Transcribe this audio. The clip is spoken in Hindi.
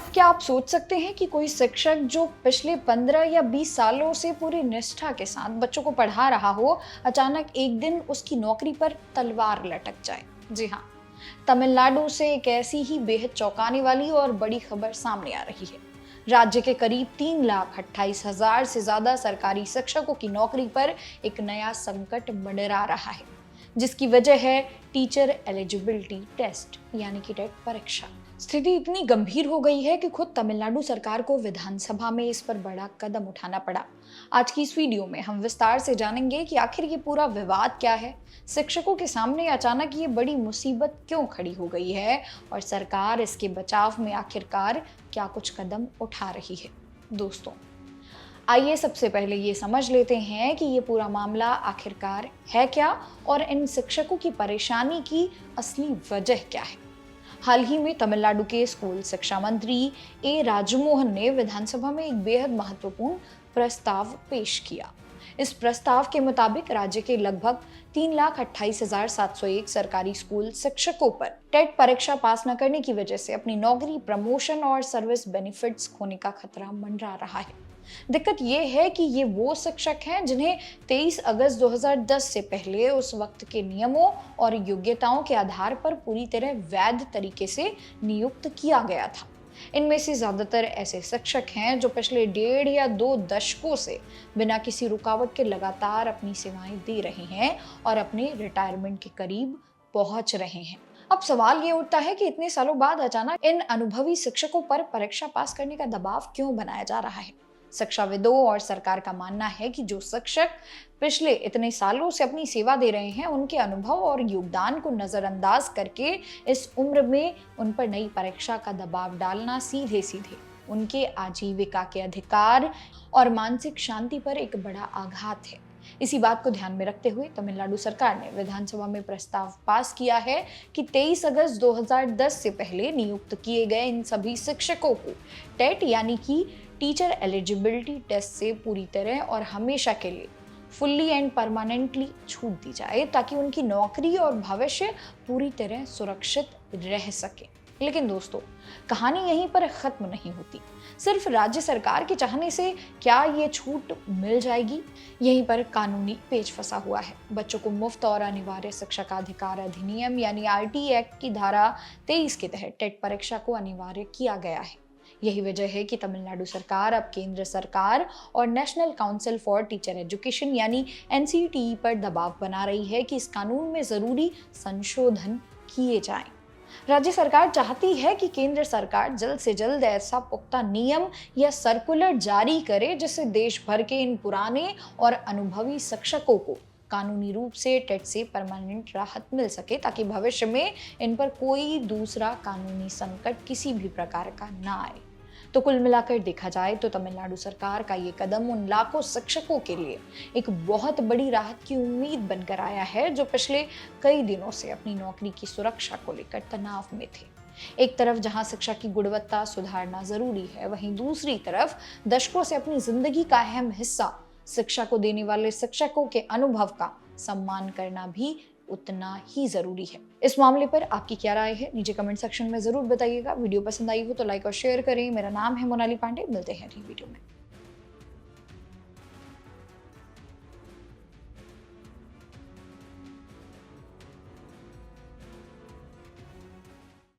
क्या आप सोच सकते हैं कि कोई शिक्षक जो पिछले 15 या 20 सालों से पूरी निष्ठा के साथ बच्चों को पढ़ा रहा हो, अचानक एक दिन उसकी नौकरी पर तलवार लटक जाए? जी हाँ, तमिलनाडु से एक ऐसी ही बेहद चौंकाने वाली और बड़ी खबर सामने आ रही है। राज्य के करीब 3,28,000 से ज्यादा सरकारी शिक्षकों की नौकरी पर एक नया संकट मंडरा रहा है, जिसकी वजह है टीचर एलिजिबिलिटी टेस्ट यानी कि टेट परीक्षा। स्थिति इतनी गंभीर हो गई है कि खुद तमिलनाडु सरकार को विधानसभा में इस पर बड़ा कदम उठाना पड़ा। आज की इस वीडियो में हम विस्तार से जानेंगे कि आखिर ये पूरा विवाद क्या है, शिक्षकों के सामने अचानक ये बड़ी मुसीबत क्यों खड़ी हो गई है और सरकार इसके बचाव में आखिरकार क्या कुछ कदम उठा रही है। दोस्तों, आइए सबसे पहले ये समझ लेते हैं कि ये पूरा मामला आखिरकार है क्या और इन शिक्षकों की परेशानी की असली वजह क्या है। हाल ही में तमिलनाडु के स्कूल शिक्षा मंत्री ए राजमोहन ने विधानसभा में एक बेहद महत्वपूर्ण प्रस्ताव पेश किया। इस प्रस्ताव के मुताबिक राज्य के लगभग 3,28,701 सरकारी स्कूल शिक्षकों पर टेट परीक्षा पास न करने की वजह से अपनी नौकरी, प्रमोशन और सर्विस बेनिफिट्स खोने का खतरा मंडरा रहा है। दिक्कत ये है कि ये वो शिक्षक हैं जिन्हें 23 अगस्त 2010 से पहले उस वक्त के नियमों और योग्यताओं के आधार पर पूरी तरह वैध तरीके से नियुक्त किया गया था। इनमें से ज्यादातर ऐसे शिक्षक हैं जो पिछले 1.5 या 2 दशकों से बिना किसी रुकावट के लगातार अपनी सेवाएं दे रहे हैं और अपने रिटायरमेंट के करीब पहुंच रहे हैं। अब सवाल ये उठता है कि इतने सालों बाद अचानक इन अनुभवी शिक्षकों पर परीक्षा पास करने का दबाव क्यों बनाया जा रहा है। शिक्षाविदों और सरकार का मानना है कि जो शिक्षक पिछले इतने सालों से अपनी सेवा दे रहे हैं, उनके अनुभव और योगदान को नजरअंदाज करके इस उम्र में उन पर नई परीक्षा का दबाव डालना सीधे सीधे उनके आजीविका के अधिकार और मानसिक शांति पर एक बड़ा आघात है। इसी बात को ध्यान में रखते हुए तमिलनाडु सरकार ने विधानसभा में प्रस्ताव पास किया है कि 23 अगस्त 2010 से पहले नियुक्त किए गए इन सभी शिक्षकों को टेट यानी कि टीचर एलिजिबिलिटी टेस्ट से पूरी तरह और हमेशा के लिए फुल्ली एंड परमानेंटली छूट दी जाए, ताकि उनकी नौकरी और भविष्य पूरी तरह सुरक्षित रह सके। लेकिन दोस्तों, कहानी यहीं पर खत्म नहीं होती। सिर्फ राज्य सरकार के चाहने से क्या ये छूट मिल जाएगी? यहीं पर कानूनी पेच फंसा हुआ है। बच्चों को मुफ्त और अनिवार्य शिक्षा का अधिकार अधिनियम यानी आरटी एक्ट की धारा 23 के तहत टेट परीक्षा को अनिवार्य किया गया है। यही वजह है कि तमिलनाडु सरकार अब केंद्र सरकार और national council for teacher education यानी एनसीटीई पर दबाव बना रही है कि इस कानून में जरूरी संशोधन किए जाएं। राज्य सरकार चाहती है कि केंद्र सरकार जल्द से जल्द ऐसा पुख्ता नियम या सर्कुलर जारी करे जिससे देश भर के इन पुराने और अनुभवी शिक्षकों को कानूनी रूप से टेट से परमानेंट राहत मिल सके, ताकि भविष्य में इन पर कोई दूसरा कानूनी संकट किसी भी प्रकार का ना आए। तो कुल मिलाकर देखा जाए तो तमिलनाडु सरकार का ये कदम उन लाखों शिक्षकों के लिए एक बहुत बड़ी राहत की उम्मीद बनकर आया है जो पिछले कई दिनों से अपनी नौकरी की सुरक्षा को लेकर तनाव में थे। एक तरफ जहां शिक्षा की गुणवत्ता सुधारना जरूरी है, वहीं दूसरी तरफ दशकों से अपनी जिंदगी का अहम हिस्सा शिक्षा को देने वाले शिक्षकों के अनुभव का सम्मान करना भी उतना ही जरूरी है। इस मामले पर आपकी क्या राय है, नीचे कमेंट सेक्शन में जरूर बताइएगा। वीडियो पसंद आई हो तो लाइक और शेयर करें। मेरा नाम है मोनाली पांडे, मिलते हैं अगली वीडियो में।